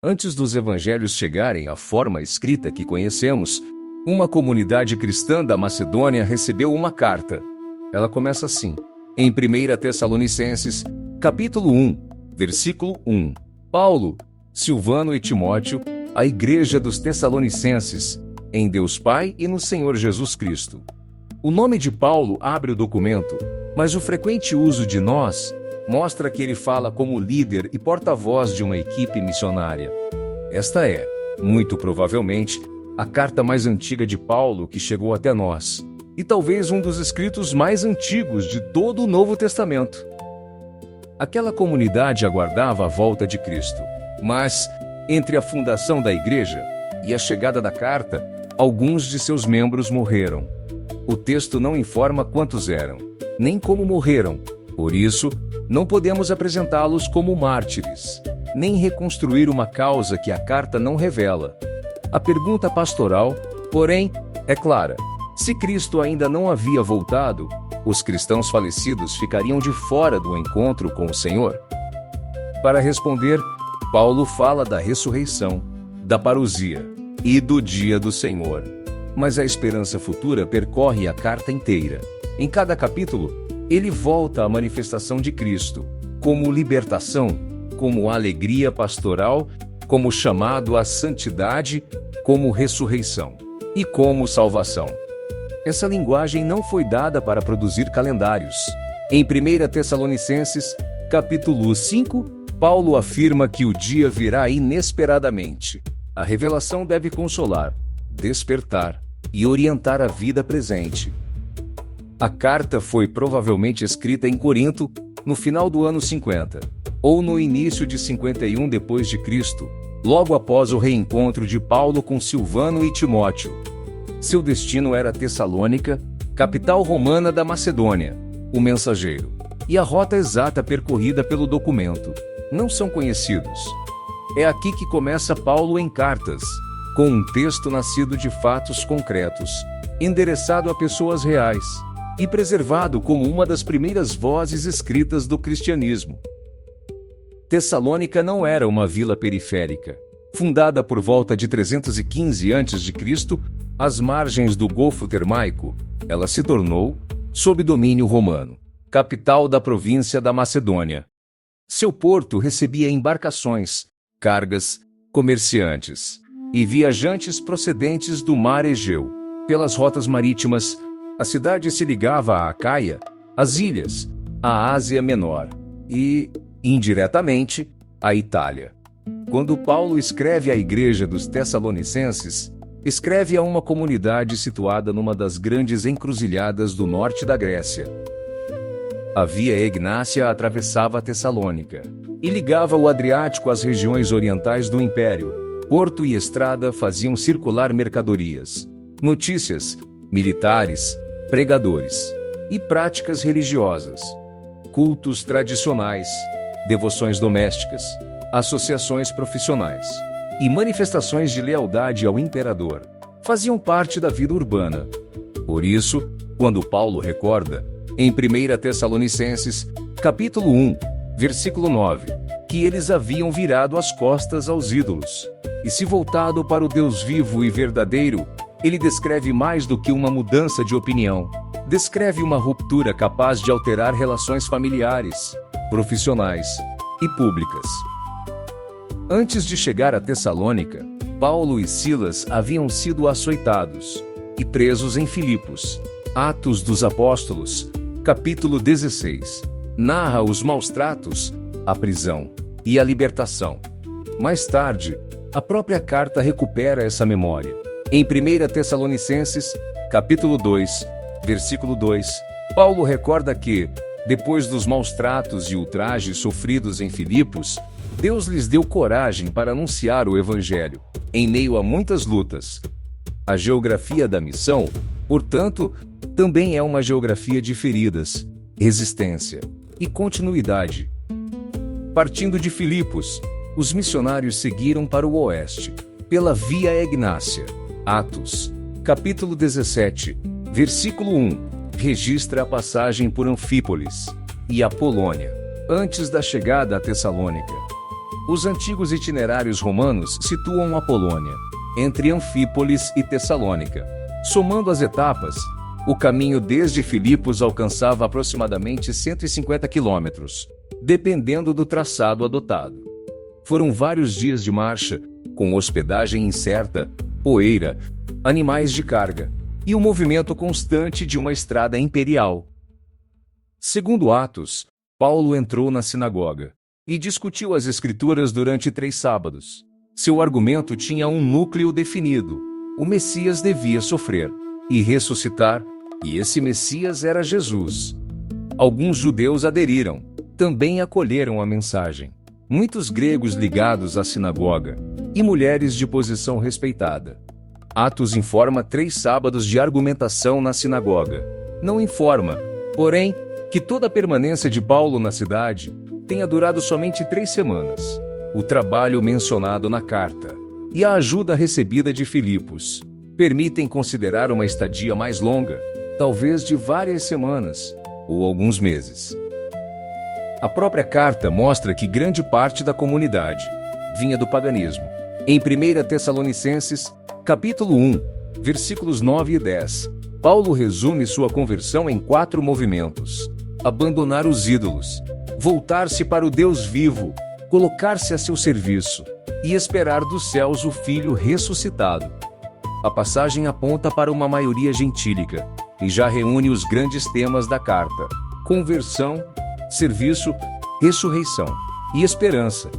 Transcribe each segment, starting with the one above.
Antes dos evangelhos chegarem à forma escrita que conhecemos, uma comunidade cristã da Macedônia recebeu uma carta. Ela começa assim, em 1 Tessalonicenses, capítulo 1, versículo 1. Paulo, Silvano e Timóteo, a igreja dos Tessalonicenses, em Deus Pai e no Senhor Jesus Cristo. O nome de Paulo abre o documento, mas o frequente uso de nós mostra que ele fala como líder e porta-voz de uma equipe missionária. Esta é, muito provavelmente, a carta mais antiga de Paulo que chegou até nós, e talvez um dos escritos mais antigos de todo o Novo Testamento. Aquela comunidade aguardava a volta de Cristo, mas, entre a fundação da igreja e a chegada da carta, alguns de seus membros morreram. O texto não informa quantos eram, nem como morreram, por isso, não podemos apresentá-los como mártires, nem reconstruir uma causa que a carta não revela. A pergunta pastoral, porém, é clara. Se Cristo ainda não havia voltado, os cristãos falecidos ficariam de fora do encontro com o Senhor? Para responder, Paulo fala da ressurreição, da parousia e do dia do Senhor. Mas a esperança futura percorre a carta inteira. Em cada capítulo, ele volta à manifestação de Cristo, como libertação, como alegria pastoral, como chamado à santidade, como ressurreição e como salvação. Essa linguagem não foi dada para produzir calendários. Em 1 Tessalonicenses, capítulo 5, Paulo afirma que o dia virá inesperadamente. A revelação deve consolar, despertar e orientar a vida presente. A carta foi provavelmente escrita em Corinto, no final do ano 50, ou no início de 51 d.C., logo após o reencontro de Paulo com Silvano e Timóteo. Seu destino era Tessalônica, capital romana da Macedônia, o mensageiro, e a rota exata percorrida pelo documento não são conhecidos. É aqui que começa Paulo em cartas, com um texto nascido de fatos concretos, endereçado a pessoas reais, e preservado como uma das primeiras vozes escritas do cristianismo. Tessalônica não era uma vila periférica. Fundada por volta de 315 a.C., às margens do Golfo Termaico, ela se tornou, sob domínio romano, capital da província da Macedônia. Seu porto recebia embarcações, cargas, comerciantes e viajantes procedentes do mar Egeu. Pelas rotas marítimas, a cidade se ligava a Acaia, às ilhas, à Ásia Menor e, indiretamente, à Itália. Quando Paulo escreve à igreja dos Tessalonicenses, escreve a uma comunidade situada numa das grandes encruzilhadas do norte da Grécia. A Via Egnácia atravessava Tessalônica e ligava o Adriático às regiões orientais do Império. Porto e estrada faziam circular mercadorias, notícias, militares, pregadores e práticas religiosas, cultos tradicionais, devoções domésticas, associações profissionais e manifestações de lealdade ao imperador faziam parte da vida urbana. Por isso, quando Paulo recorda, em 1 Tessalonicenses, capítulo 1, versículo 9, que eles haviam virado as costas aos ídolos e se voltado para o Deus vivo e verdadeiro, ele descreve mais do que uma mudança de opinião. Descreve uma ruptura capaz de alterar relações familiares, profissionais e públicas. Antes de chegar a Tessalônica, Paulo e Silas haviam sido açoitados e presos em Filipos. Atos dos Apóstolos, capítulo 16, narra os maus tratos, a prisão e a libertação. Mais tarde, a própria carta recupera essa memória. Em 1 Tessalonicenses, capítulo 2, versículo 2, Paulo recorda que, depois dos maus tratos e ultrajes sofridos em Filipos, Deus lhes deu coragem para anunciar o Evangelho, em meio a muitas lutas. A geografia da missão, portanto, também é uma geografia de feridas, resistência e continuidade. Partindo de Filipos, os missionários seguiram para o oeste, pela Via Egnácia. Atos, capítulo 17, versículo 1, registra a passagem por Anfípolis e a Polônia, antes da chegada a Tessalônica. Os antigos itinerários romanos situam a Polônia entre Anfípolis e Tessalônica. Somando as etapas, o caminho desde Filipos alcançava aproximadamente 150 quilômetros, dependendo do traçado adotado. Foram vários dias de marcha, com hospedagem incerta, poeira, animais de carga e o movimento constante de uma estrada imperial. Segundo Atos, Paulo entrou na sinagoga e discutiu as Escrituras durante 3 sábados. Seu argumento tinha um núcleo definido: o Messias devia sofrer e ressuscitar, e esse Messias era Jesus. Alguns judeus aderiram, também acolheram a mensagem. Muitos gregos ligados à sinagoga e mulheres de posição respeitada. Atos informa 3 sábados de argumentação na sinagoga. Não informa, porém, que toda a permanência de Paulo na cidade tenha durado somente 3 semanas. O trabalho mencionado na carta e a ajuda recebida de Filipos permitem considerar uma estadia mais longa, talvez de várias semanas ou alguns meses. A própria carta mostra que grande parte da comunidade vinha do paganismo. Em 1 Tessalonicenses, capítulo 1, versículos 9 e 10, Paulo resume sua conversão em 4 movimentos: abandonar os ídolos, voltar-se para o Deus vivo, colocar-se a seu serviço e esperar dos céus o Filho ressuscitado. A passagem aponta para uma maioria gentílica e já reúne os grandes temas da carta: conversão, serviço, ressurreição e esperança.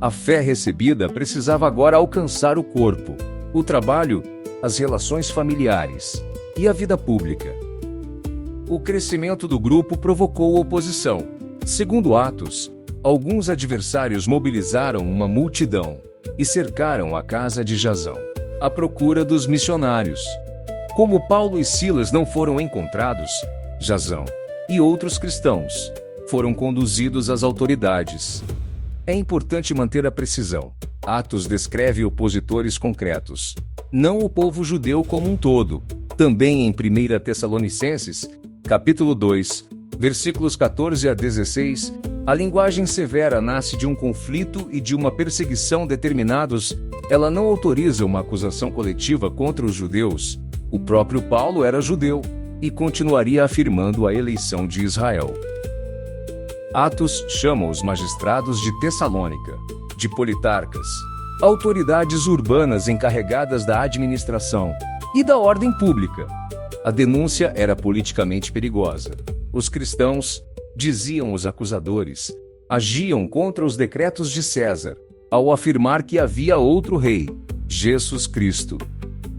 A fé recebida precisava agora alcançar o corpo, o trabalho, as relações familiares e a vida pública. O crescimento do grupo provocou oposição. Segundo Atos, alguns adversários mobilizaram uma multidão e cercaram a casa de Jasão, à procura dos missionários. Como Paulo e Silas não foram encontrados, Jasão e outros cristãos foram conduzidos às autoridades. É importante manter a precisão. Atos descreve opositores concretos, não o povo judeu como um todo. Também em 1 Tessalonicenses, capítulo 2, versículos 14 a 16, a linguagem severa nasce de um conflito e de uma perseguição determinados. Ela não autoriza uma acusação coletiva contra os judeus. O próprio Paulo era judeu e continuaria afirmando a eleição de Israel. Atos chama os magistrados de Tessalônica, de politarcas, autoridades urbanas encarregadas da administração e da ordem pública. A denúncia era politicamente perigosa. Os cristãos, diziam os acusadores, agiam contra os decretos de César, ao afirmar que havia outro rei, Jesus Cristo.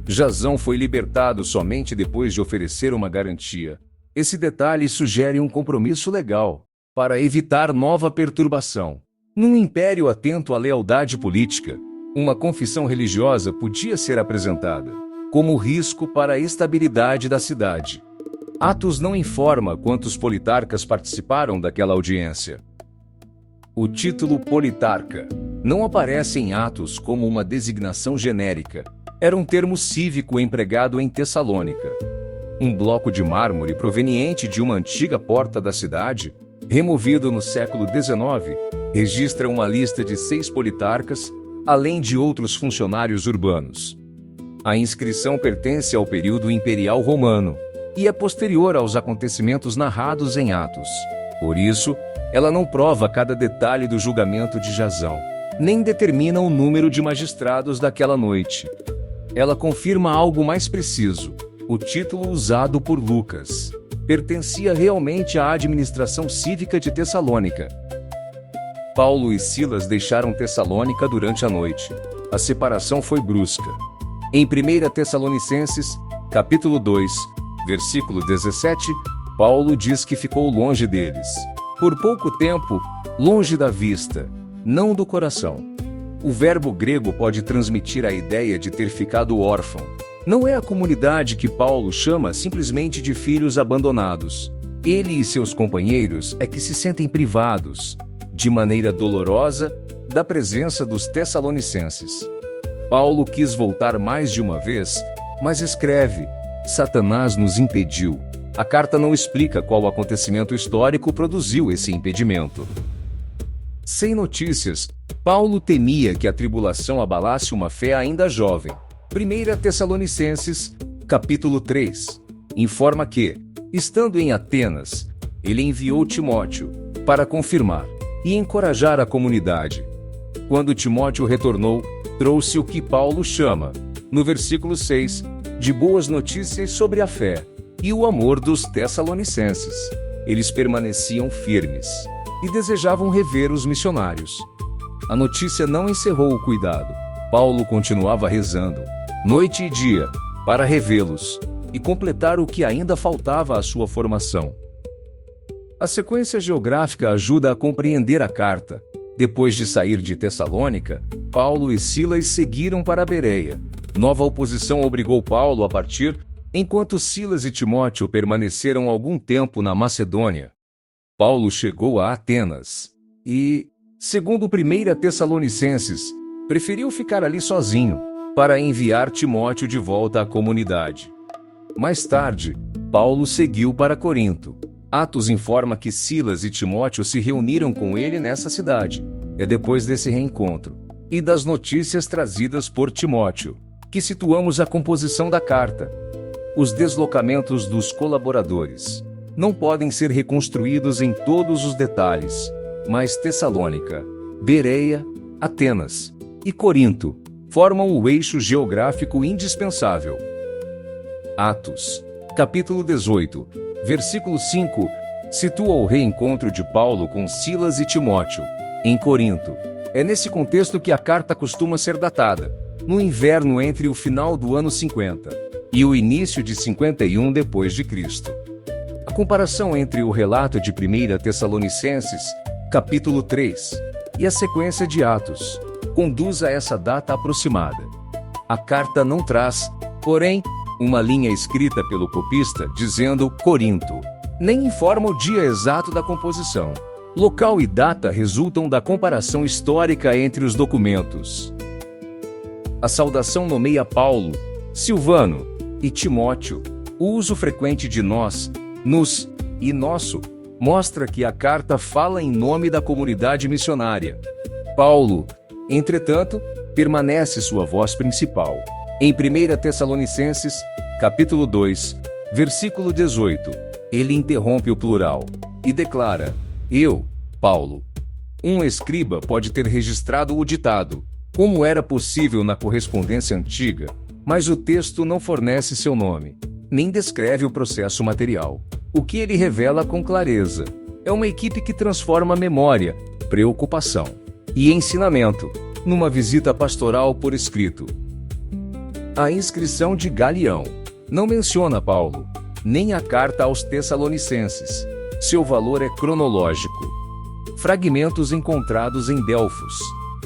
Jasão foi libertado somente depois de oferecer uma garantia. Esse detalhe sugere um compromisso legal, para evitar nova perturbação. Num império atento à lealdade política, uma confissão religiosa podia ser apresentada como risco para a estabilidade da cidade. Atos não informa quantos politarcas participaram daquela audiência. O título politarca não aparece em Atos como uma designação genérica. Era um termo cívico empregado em Tessalônica. Um bloco de mármore proveniente de uma antiga porta da cidade, removido no século XIX, registra uma lista de 6 politarcas, além de outros funcionários urbanos. A inscrição pertence ao período imperial romano e é posterior aos acontecimentos narrados em Atos. Por isso, ela não prova cada detalhe do julgamento de Jasão, nem determina o número de magistrados daquela noite. Ela confirma algo mais preciso: o título usado por Lucas pertencia realmente à administração cívica de Tessalônica. Paulo e Silas deixaram Tessalônica durante a noite. A separação foi brusca. Em 1 Tessalonicenses, capítulo 2, versículo 17, Paulo diz que ficou longe deles, por pouco tempo, longe da vista, não do coração. O verbo grego pode transmitir a ideia de ter ficado órfão. Não é a comunidade que Paulo chama simplesmente de filhos abandonados. Ele e seus companheiros é que se sentem privados, de maneira dolorosa, da presença dos tessalonicenses. Paulo quis voltar mais de uma vez, mas escreve: Satanás nos impediu. A carta não explica qual acontecimento histórico produziu esse impedimento. Sem notícias, Paulo temia que a tribulação abalasse uma fé ainda jovem. 1 Tessalonicenses, capítulo 3, informa que, estando em Atenas, ele enviou Timóteo para confirmar e encorajar a comunidade. Quando Timóteo retornou, trouxe o que Paulo chama, no versículo 6, de boas notícias sobre a fé e o amor dos tessalonicenses. Eles permaneciam firmes e desejavam rever os missionários. A notícia não encerrou o cuidado. Paulo continuava rezando, noite e dia, para revê-los e completar o que ainda faltava à sua formação. A sequência geográfica ajuda a compreender a carta. Depois de sair de Tessalônica, Paulo e Silas seguiram para Bereia. Nova oposição obrigou Paulo a partir, enquanto Silas e Timóteo permaneceram algum tempo na Macedônia. Paulo chegou a Atenas e, segundo 1 Tessalonicenses, preferiu ficar ali sozinho, para enviar Timóteo de volta à comunidade. Mais tarde, Paulo seguiu para Corinto. Atos informa que Silas e Timóteo se reuniram com ele nessa cidade. É depois desse reencontro e das notícias trazidas por Timóteo que situamos a composição da carta. Os deslocamentos dos colaboradores não podem ser reconstruídos em todos os detalhes, mas Tessalônica, Bereia, Atenas e Corinto formam o eixo geográfico indispensável. Atos, capítulo 18, versículo 5, situa o reencontro de Paulo com Silas e Timóteo, em Corinto. É nesse contexto que a carta costuma ser datada, no inverno entre o final do ano 50 e o início de 51 depois de Cristo. A comparação entre o relato de 1 Tessalonicenses, capítulo 3, e a sequência de Atos, conduz a essa data aproximada. A carta não traz, porém, uma linha escrita pelo copista dizendo Corinto, nem informa o dia exato da composição. Local e data resultam da comparação histórica entre os documentos. A saudação nomeia Paulo, Silvano e Timóteo. O uso frequente de nós, nos e nosso mostra que a carta fala em nome da comunidade missionária. Paulo, entretanto, permanece sua voz principal. Em 1 Tessalonicenses, capítulo 2, versículo 18, ele interrompe o plural e declara: eu, Paulo. Um escriba pode ter registrado o ditado, como era possível na correspondência antiga, mas o texto não fornece seu nome, nem descreve o processo material. O que ele revela com clareza é uma equipe que transforma memória, preocupação e ensinamento numa visita pastoral por escrito. A inscrição de Galião não menciona Paulo, nem a carta aos Tessalonicenses. Seu valor é cronológico. Fragmentos encontrados em Delfos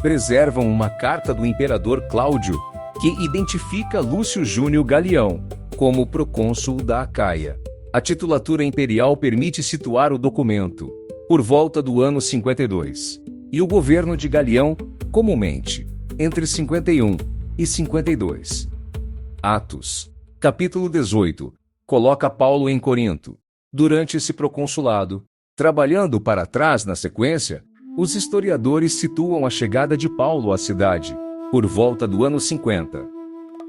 preservam uma carta do imperador Cláudio, que identifica Lúcio Júnior Galião como procônsul da Acaia. A titulatura imperial permite situar o documento por volta do ano 52, e o governo de Galião, comumente, entre 51 e 52. Atos, capítulo 18, coloca Paulo em Corinto. Durante esse proconsulado, trabalhando para trás na sequência, os historiadores situam a chegada de Paulo à cidade, por volta do ano 50.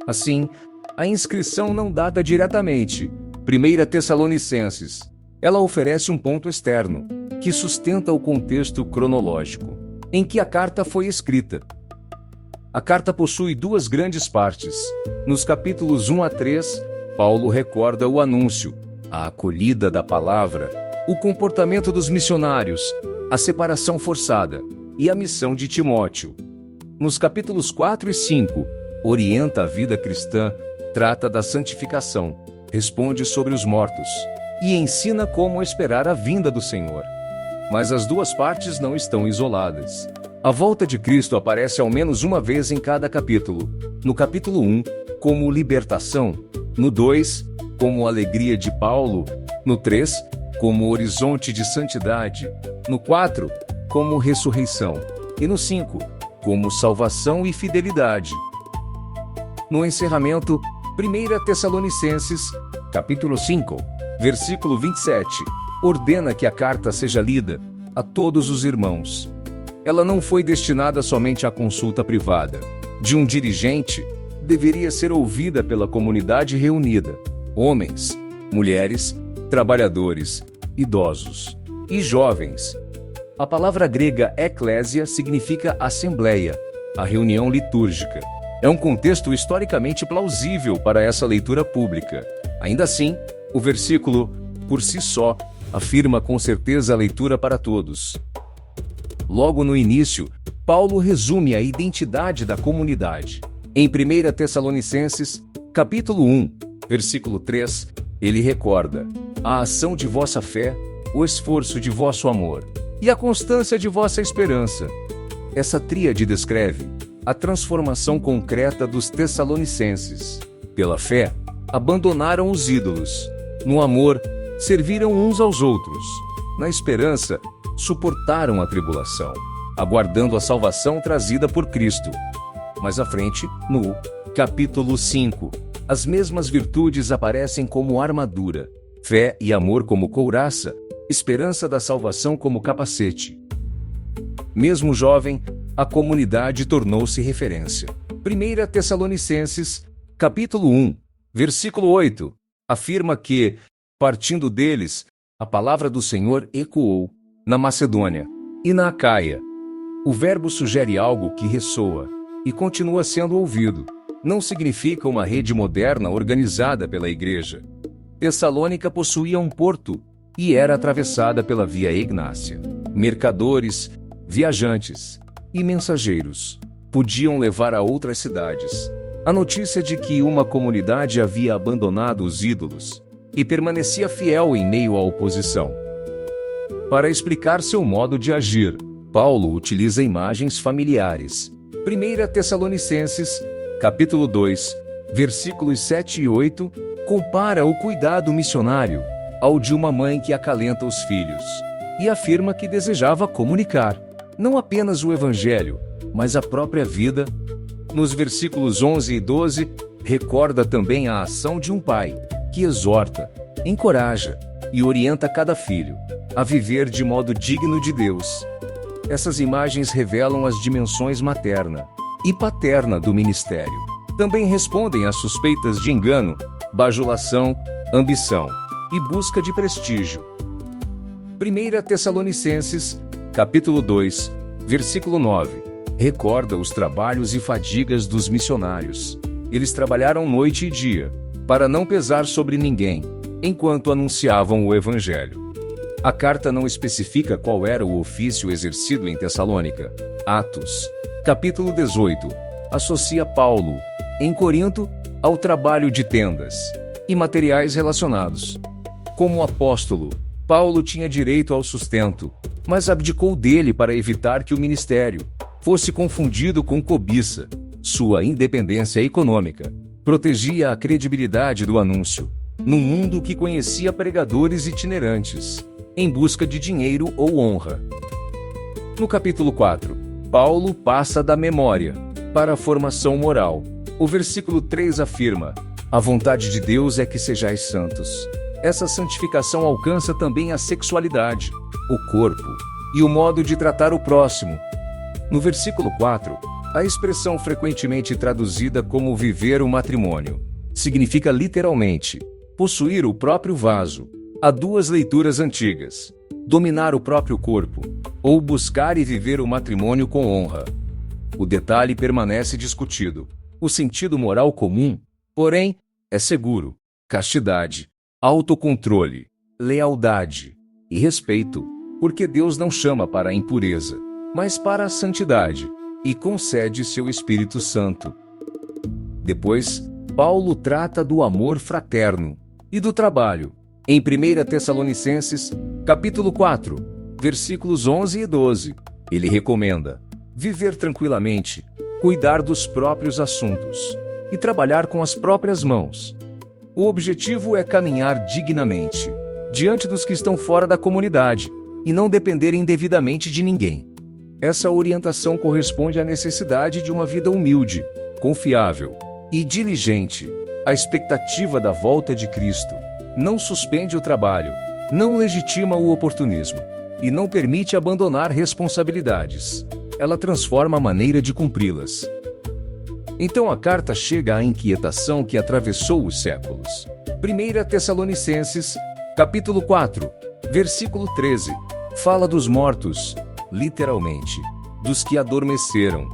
Assim, a inscrição não data diretamente 1 Tessalonicenses. Ela oferece um ponto externo, que sustenta o contexto cronológico em que a carta foi escrita. A carta possui duas grandes partes. Nos capítulos 1 a 3, Paulo recorda o anúncio, a acolhida da palavra, o comportamento dos missionários, a separação forçada e a missão de Timóteo. Nos capítulos 4 e 5, orienta a vida cristã, trata da santificação, responde sobre os mortos e ensina como esperar a vinda do Senhor. Mas as duas partes não estão isoladas. A volta de Cristo aparece ao menos uma vez em cada capítulo. No capítulo 1, como libertação. No 2, como alegria de Paulo. No 3, como horizonte de santidade. No 4, como ressurreição. E no 5, como salvação e fidelidade. No encerramento, 1 Tessalonicenses, capítulo 5, versículo 27, ordena que a carta seja lida a todos os irmãos. Ela não foi destinada somente à consulta privada de um dirigente, deveria ser ouvida pela comunidade reunida: homens, mulheres, trabalhadores, idosos e jovens. A palavra grega eklésia significa assembleia, a reunião litúrgica. É um contexto historicamente plausível para essa leitura pública. Ainda assim, o versículo, por si só, afirma com certeza a leitura para todos. Logo no início, Paulo resume a identidade da comunidade. Em 1 Tessalonicenses, capítulo 1, versículo 3, ele recorda: a ação de vossa fé, o esforço de vosso amor e a constância de vossa esperança. Essa tríade descreve a transformação concreta dos tessalonicenses. Pela fé, abandonaram os ídolos. No amor, serviram uns aos outros. Na esperança, suportaram a tribulação, aguardando a salvação trazida por Cristo. Mais à frente, no capítulo 5, as mesmas virtudes aparecem como armadura: fé e amor como couraça, esperança da salvação como capacete. Mesmo jovem, a comunidade tornou-se referência. 1 Tessalonicenses, capítulo 1, versículo 8, afirma que, partindo deles, a palavra do Senhor ecoou na Macedônia e na Acaia. O verbo sugere algo que ressoa e continua sendo ouvido. Não significa uma rede moderna organizada pela igreja. Tessalônica possuía um porto e era atravessada pela Via Egnácia. Mercadores, viajantes e mensageiros podiam levar a outras cidades a notícia de que uma comunidade havia abandonado os ídolos e permanecia fiel em meio à oposição. Para explicar seu modo de agir, Paulo utiliza imagens familiares. 1 Tessalonicenses, capítulo 2, versículos 7 e 8, compara o cuidado missionário ao de uma mãe que acalenta os filhos e afirma que desejava comunicar não apenas o Evangelho, mas a própria vida. Nos versículos 11 e 12, recorda também a ação de um pai, que exorta, encoraja e orienta cada filho a viver de modo digno de Deus. Essas imagens revelam as dimensões materna e paterna do ministério. Também respondem às suspeitas de engano, bajulação, ambição e busca de prestígio. 1 Tessalonicenses, capítulo 2, versículo 9, recorda os trabalhos e fadigas dos missionários. Eles trabalharam noite e dia, para não pesar sobre ninguém, enquanto anunciavam o Evangelho. A carta não especifica qual era o ofício exercido em Tessalônica. Atos, capítulo 18, associa Paulo, em Corinto, ao trabalho de tendas e materiais relacionados. Como apóstolo, Paulo tinha direito ao sustento, mas abdicou dele para evitar que o ministério fosse confundido com cobiça. Sua independência econômica protegia a credibilidade do anúncio, num mundo que conhecia pregadores itinerantes, em busca de dinheiro ou honra. No capítulo 4, Paulo passa da memória para a formação moral. O versículo 3 afirma: a vontade de Deus é que sejais santos. Essa santificação alcança também a sexualidade, o corpo e o modo de tratar o próximo. No versículo 4, a expressão frequentemente traduzida como viver o matrimônio significa literalmente possuir o próprio vaso. Há duas leituras antigas: dominar o próprio corpo ou buscar e viver o matrimônio com honra. O detalhe permanece discutido. O sentido moral comum, porém, é seguro: castidade, autocontrole, lealdade e respeito, porque Deus não chama para a impureza, mas para a santidade, e concede seu Espírito Santo. Depois, Paulo trata do amor fraterno e do trabalho. Em 1 Tessalonicenses, capítulo 4, versículos 11 e 12, ele recomenda viver tranquilamente, cuidar dos próprios assuntos e trabalhar com as próprias mãos. O objetivo é caminhar dignamente diante dos que estão fora da comunidade e não dependerem indevidamente de ninguém. Essa orientação corresponde à necessidade de uma vida humilde, confiável e diligente. A expectativa da volta de Cristo não suspende o trabalho, não legitima o oportunismo e não permite abandonar responsabilidades. ela transforma a maneira de cumpri-las. Então a carta chega à inquietação que atravessou os séculos. 1 Tessalonicenses, capítulo 4, versículo 13, fala dos mortos, literalmente, dos que adormeceram.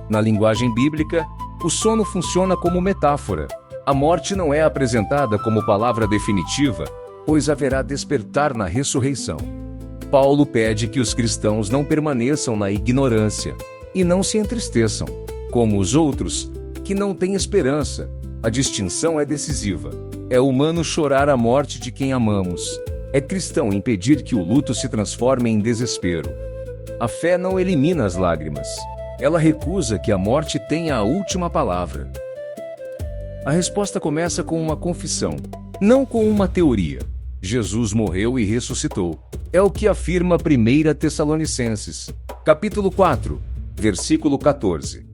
Na linguagem bíblica, o sono funciona como metáfora. A morte não é apresentada como palavra definitiva, pois haverá despertar na ressurreição. Paulo pede que os cristãos não permaneçam na ignorância e não se entristeçam, como os outros, que não têm esperança. A distinção é decisiva. É humano chorar a morte de quem amamos. É cristão impedir que o luto se transforme em desespero. A fé não elimina as lágrimas. Ela recusa que a morte tenha a última palavra. A resposta começa com uma confissão, não com uma teoria. Jesus morreu e ressuscitou. É o que afirma 1 Tessalonicenses, capítulo 4, versículo 14.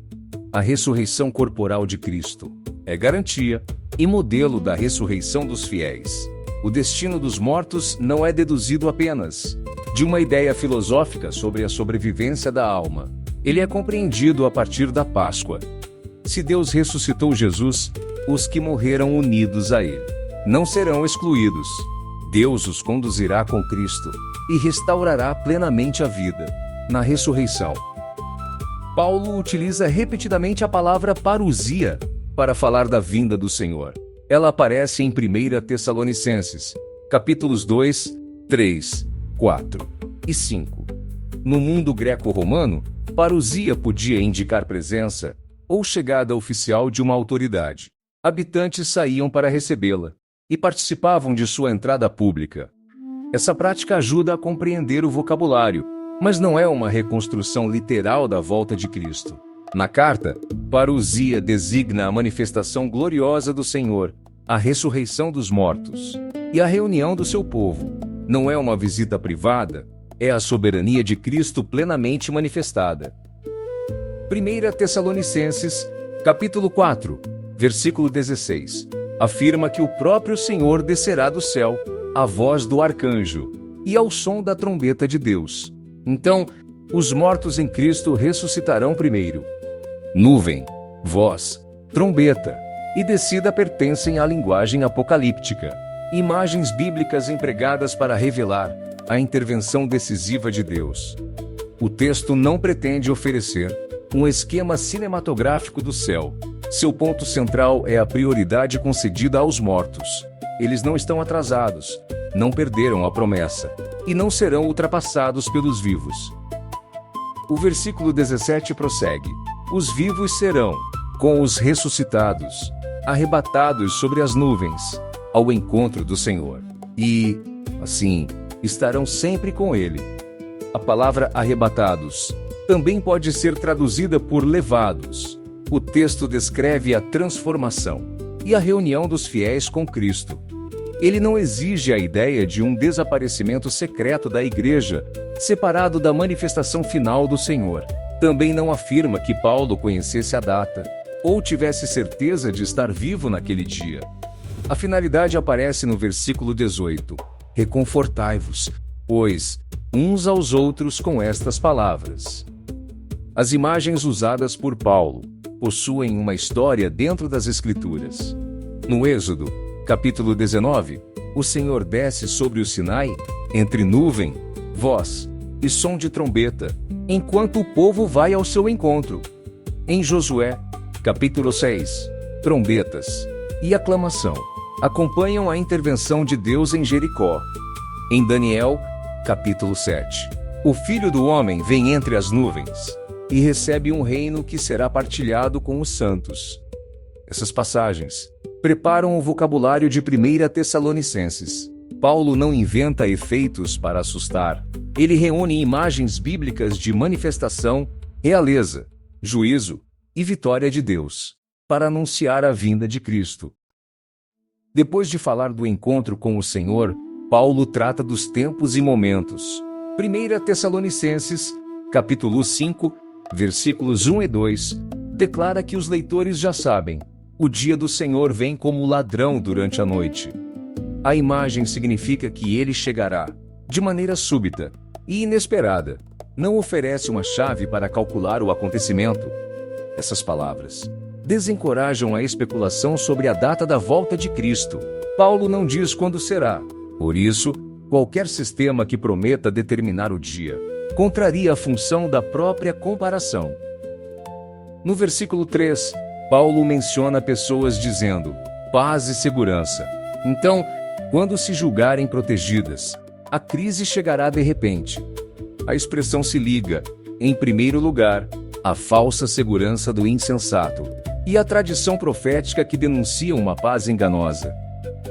A ressurreição corporal de Cristo é garantia e modelo da ressurreição dos fiéis. O destino dos mortos não é deduzido apenas de uma ideia filosófica sobre a sobrevivência da alma. Ele é compreendido a partir da Páscoa. Se Deus ressuscitou Jesus, os que morreram unidos a Ele não serão excluídos. Deus os conduzirá com Cristo e restaurará plenamente a vida na ressurreição. Paulo utiliza repetidamente a palavra parousia para falar da vinda do Senhor. Ela aparece em 1 Tessalonicenses, capítulos 2, 3, 4 e 5. No mundo greco-romano, parousia podia indicar presença ou chegada oficial de uma autoridade. Habitantes saíam para recebê-la e participavam de sua entrada pública. Essa prática ajuda a compreender o vocabulário, mas não é uma reconstrução literal da volta de Cristo. Na carta, parousia designa a manifestação gloriosa do Senhor, a ressurreição dos mortos e a reunião do seu povo. Não é uma visita privada, é a soberania de Cristo plenamente manifestada. 1 Tessalonicenses, capítulo 4, versículo 16, afirma que o próprio Senhor descerá do céu, à voz do arcanjo, e ao som da trombeta de Deus. Então, os mortos em Cristo ressuscitarão primeiro. Nuvem, voz, trombeta e descida pertencem à linguagem apocalíptica, imagens bíblicas empregadas para revelar a intervenção decisiva de Deus. O texto não pretende oferecer um esquema cinematográfico do céu. Seu ponto central é a prioridade concedida aos mortos. Eles não estão atrasados, não perderam a promessa, e não serão ultrapassados pelos vivos. O versículo 17 prossegue: os vivos serão, com os ressuscitados, arrebatados sobre as nuvens, ao encontro do Senhor. E, assim, estarão sempre com Ele. A palavra arrebatados também pode ser traduzida por levados. O texto descreve a transformação e a reunião dos fiéis com Cristo. Ele não exige a ideia de um desaparecimento secreto da igreja, separado da manifestação final do Senhor. Também não afirma que Paulo conhecesse a data, ou tivesse certeza de estar vivo naquele dia. A finalidade aparece no versículo 18. Reconfortai-vos, pois, uns aos outros com estas palavras. As imagens usadas por Paulo possuem uma história dentro das Escrituras. No Êxodo, capítulo 19, o Senhor desce sobre o Sinai, entre nuvem, voz e som de trombeta, enquanto o povo vai ao seu encontro. Em Josué, capítulo 6, trombetas e aclamação acompanham a intervenção de Deus em Jericó. Em Daniel, capítulo 7, o Filho do Homem vem entre as nuvens e recebe um reino que será partilhado com os santos. Essas passagens preparam o vocabulário de 1 Tessalonicenses. Paulo não inventa efeitos para assustar. Ele reúne imagens bíblicas de manifestação, realeza, juízo e vitória de Deus, para anunciar a vinda de Cristo. Depois de falar do encontro com o Senhor, Paulo trata dos tempos e momentos. 1 Tessalonicenses, capítulo 5, versículos 1 e 2, declara que os leitores já sabem: o dia do Senhor vem como ladrão durante a noite. A imagem significa que ele chegará, de maneira súbita e inesperada, não oferece uma chave para calcular o acontecimento. Essas palavras desencorajam a especulação sobre a data da volta de Cristo. Paulo não diz quando será. Por isso, qualquer sistema que prometa determinar o dia contraria a função da própria comparação. No versículo 3, Paulo menciona pessoas dizendo: paz e segurança. Então, quando se julgarem protegidas, a crise chegará de repente. A expressão se liga, em primeiro lugar, à falsa segurança do insensato e à tradição profética que denuncia uma paz enganosa.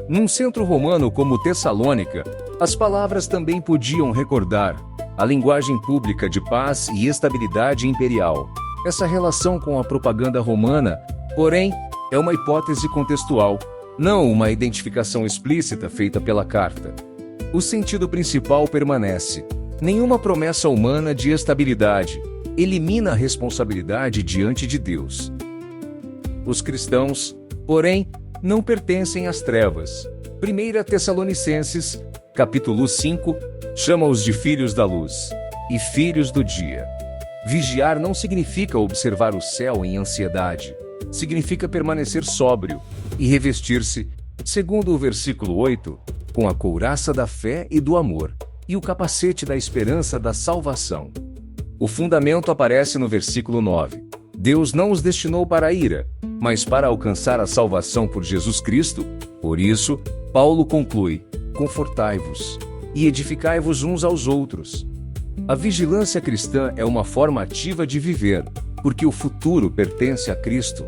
Num centro romano como Tessalônica, as palavras também podiam recordar a linguagem pública de paz e estabilidade imperial. Essa relação com a propaganda romana, porém, é uma hipótese contextual, não uma identificação explícita feita pela carta. O sentido principal permanece. Nenhuma promessa humana de estabilidade elimina a responsabilidade diante de Deus. Os cristãos, porém, não pertencem às trevas. 1 Tessalonicenses, capítulo 5, chama-os de filhos da luz e filhos do dia. Vigiar não significa observar o céu em ansiedade. Significa permanecer sóbrio e revestir-se, segundo o versículo 8, com a couraça da fé e do amor, e o capacete da esperança da salvação. O fundamento aparece no versículo 9. Deus não os destinou para a ira, mas para alcançar a salvação por Jesus Cristo. Por isso, Paulo conclui: confortai-vos e edificai-vos uns aos outros. A vigilância cristã é uma forma ativa de viver, porque o futuro pertence a Cristo.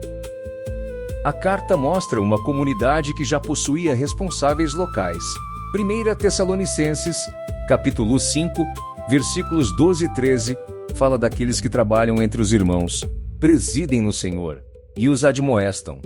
A carta mostra uma comunidade que já possuía responsáveis locais. 1 Tessalonicenses, capítulo 5, versículos 12 e 13, fala daqueles que trabalham entre os irmãos, presidem no Senhor e os admoestam.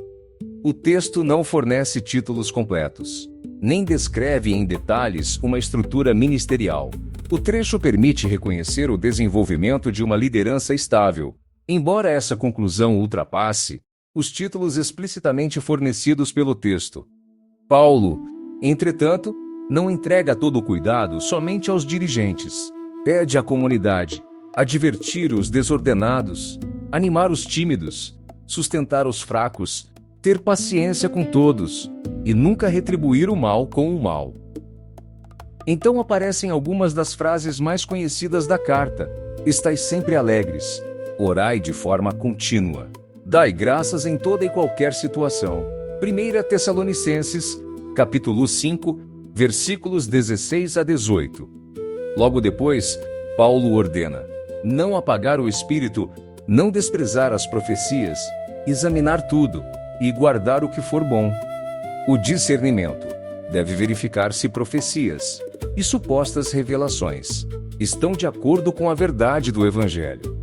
O texto não fornece títulos completos, nem descreve em detalhes uma estrutura ministerial. O trecho permite reconhecer o desenvolvimento de uma liderança estável, embora essa conclusão ultrapasse os títulos explicitamente fornecidos pelo texto. Paulo, entretanto, não entrega todo o cuidado somente aos dirigentes. Pede à comunidade advertir os desordenados, animar os tímidos, sustentar os fracos, ter paciência com todos e nunca retribuir o mal com o mal. Então aparecem algumas das frases mais conhecidas da carta. Estais sempre alegres. Orai de forma contínua. Dai graças em toda e qualquer situação. 1 Tessalonicenses, capítulo 5, versículos 16 a 18. Logo depois, Paulo ordena: não apagar o espírito, não desprezar as profecias, examinar tudo e guardar o que for bom. O discernimento deve verificar se profecias e supostas revelações estão de acordo com a verdade do Evangelho.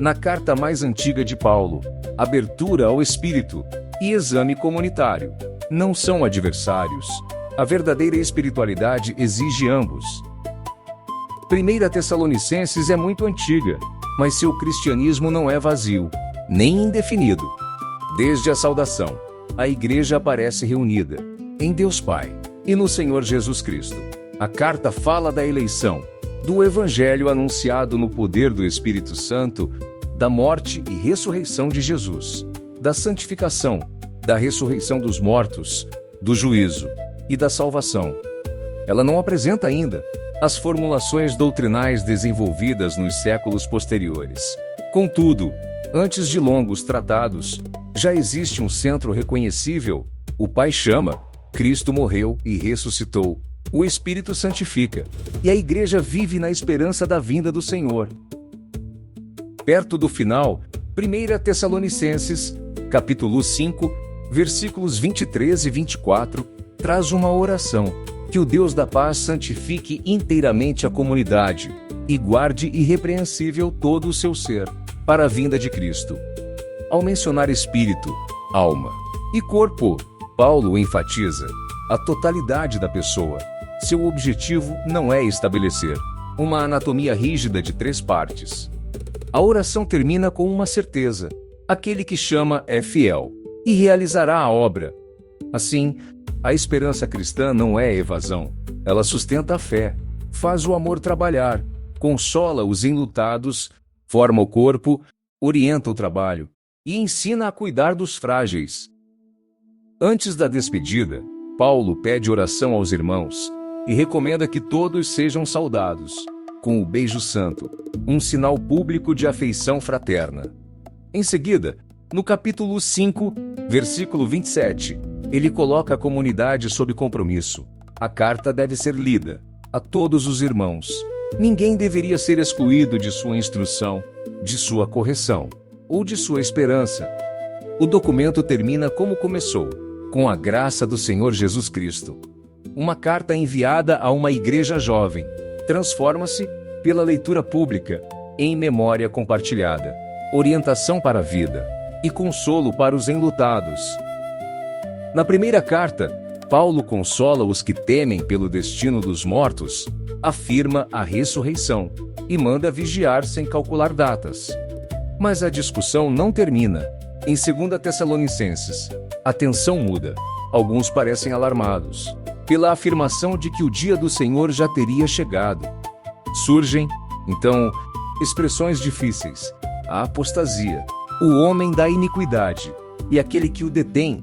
Na carta mais antiga de Paulo, abertura ao espírito e exame comunitário não são adversários. A verdadeira espiritualidade exige ambos. 1 Tessalonicenses é muito antiga, mas seu cristianismo não é vazio, nem indefinido. Desde a saudação, a igreja aparece reunida em Deus Pai e no Senhor Jesus Cristo. A carta fala da eleição, do Evangelho anunciado no poder do Espírito Santo, da morte e ressurreição de Jesus, da santificação, da ressurreição dos mortos, do juízo e da salvação. Ela não apresenta ainda as formulações doutrinais desenvolvidas nos séculos posteriores. Contudo, antes de longos tratados, já existe um centro reconhecível. O Pai chama, Cristo morreu e ressuscitou, o Espírito santifica, e a Igreja vive na esperança da vinda do Senhor. Perto do final, 1 Tessalonicenses, capítulo 5, versículos 23 e 24, traz uma oração: que o Deus da paz santifique inteiramente a comunidade e guarde irrepreensível todo o seu ser, para a vinda de Cristo. Ao mencionar espírito, alma e corpo, Paulo enfatiza a totalidade da pessoa. Seu objetivo não é estabelecer uma anatomia rígida de 3 partes. A oração termina com uma certeza: aquele que chama é fiel e realizará a obra. Assim, a esperança cristã não é evasão. Ela sustenta a fé, faz o amor trabalhar, consola os enlutados, forma o corpo, orienta o trabalho e ensina a cuidar dos frágeis. Antes da despedida, Paulo pede oração aos irmãos e recomenda que todos sejam saudados com o beijo santo, um sinal público de afeição fraterna. Em seguida, no capítulo 5, versículo 27, ele coloca a comunidade sob compromisso. A carta deve ser lida a todos os irmãos. Ninguém deveria ser excluído de sua instrução, de sua correção ou de sua esperança. O documento termina como começou, com a graça do Senhor Jesus Cristo. Uma carta enviada a uma igreja jovem transforma-se, pela leitura pública, em memória compartilhada, orientação para a vida e consolo para os enlutados. Na primeira carta, Paulo consola os que temem pelo destino dos mortos, afirma a ressurreição e manda vigiar sem calcular datas. Mas a discussão não termina. Em 2 Tessalonicenses, a tensão muda. Alguns parecem alarmados pela afirmação de que o dia do Senhor já teria chegado. Surgem, então, expressões difíceis: a apostasia, o homem da iniquidade e aquele que o detém.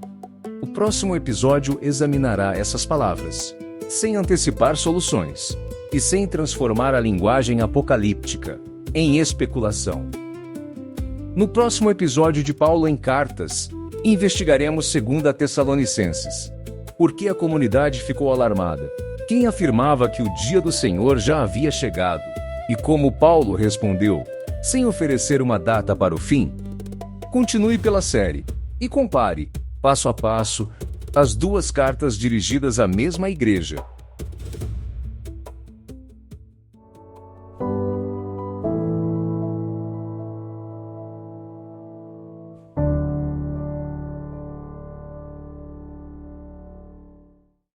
O próximo episódio examinará essas palavras, sem antecipar soluções e sem transformar a linguagem apocalíptica em especulação. No próximo episódio de Paulo em Cartas, investigaremos 2 Tessalonicenses. Por que a comunidade ficou alarmada? Quem afirmava que o dia do Senhor já havia chegado? E como Paulo respondeu, sem oferecer uma data para o fim? Continue pela série e compare, passo a passo, as duas cartas dirigidas à mesma igreja.